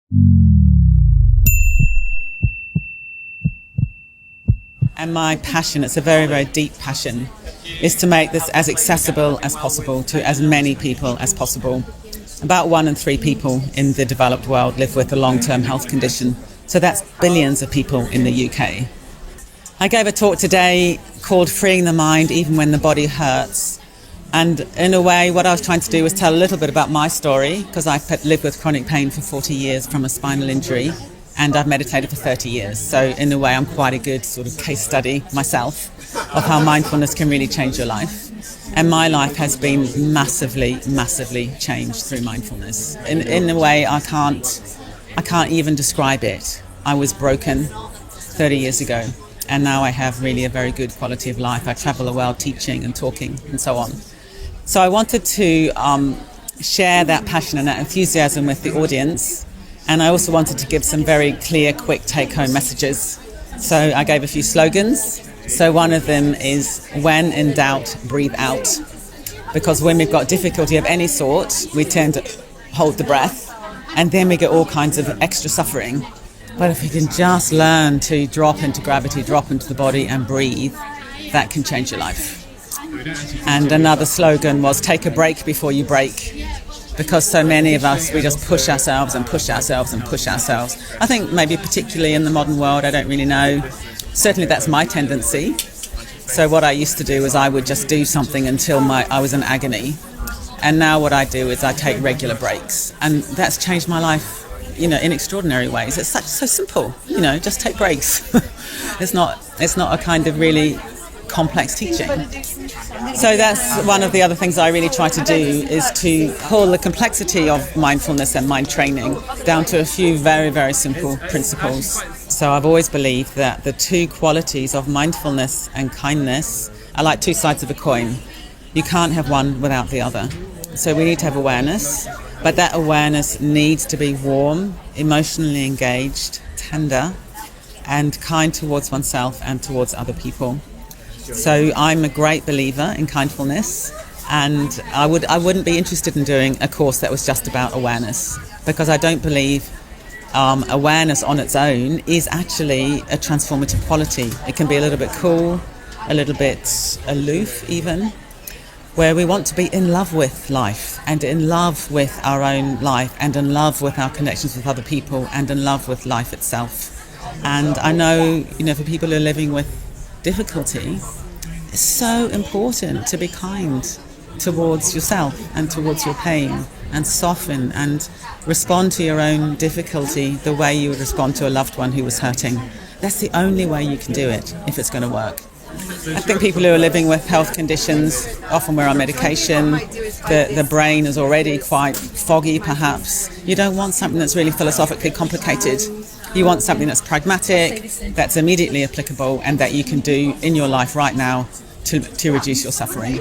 And my passion, it's a very, very deep passion, is to make this as accessible as possible to as many people as possible. About 1 in 3 people in the developed world live with a long-term health condition. So that's billions of people in the UK. I gave a talk today called Freeing the Mind Even When the Body Hurts. And in a way, what I was trying to do was tell a little bit about my story, because I've lived with chronic pain for 40 years from a spinal injury, and I've meditated for 30 years. So in a way, I'm quite a good sort of case study myself of how mindfulness can really change your life. And my life has been massively, massively changed through mindfulness. In a way, I can't even describe it. I was broken 30 years ago, and now I have really a very good quality of life. I travel the world teaching and talking and so on. So I wanted to share that passion and that enthusiasm with the audience. And I also wanted to give some very clear, quick take-home messages. So I gave a few slogans. So one of them is, when in doubt, breathe out. Because when we've got difficulty of any sort, we tend to hold the breath, and then we get all kinds of extra suffering. But if we can just learn to drop into gravity, drop into the body and breathe, that can change your life. And another slogan was, take a break before you break. Because so many of us, we just push ourselves and push ourselves and push ourselves. I think maybe particularly in the modern world, I don't really know. Certainly that's my tendency. So what I used to do is I would just do something until I was in agony. And now what I do is I take regular breaks. And that's changed my life, in extraordinary ways. It's so simple, just take breaks. It's not a kind of really complex teaching. So that's one of the other things I really try to do, is to pull the complexity of mindfulness and mind training down to a few very, very simple principles. So I've always believed that the two qualities of mindfulness and kindness are like two sides of a coin. You can't have one without the other. So we need to have awareness, but that awareness needs to be warm, emotionally engaged, tender, and kind towards oneself and towards other people. So I'm a great believer in kindfulness, and I wouldn't be interested in doing a course that was just about awareness, because I don't believe awareness on its own is actually a transformative quality. It can be a little bit cool, a little bit aloof even, where we want to be in love with life and in love with our own life and in love with our connections with other people and in love with life itself. And I know, for people who are living with difficulty, it's so important to be kind towards yourself and towards your pain, and soften and respond to your own difficulty the way you would respond to a loved one who was hurting. That's the only way you can do it if it's going to work. I think people who are living with health conditions, often we're on medication, the brain is already quite foggy perhaps. You don't want something that's really philosophically complicated. You want something that's pragmatic, that's immediately applicable, and that you can do in your life right now to reduce your suffering.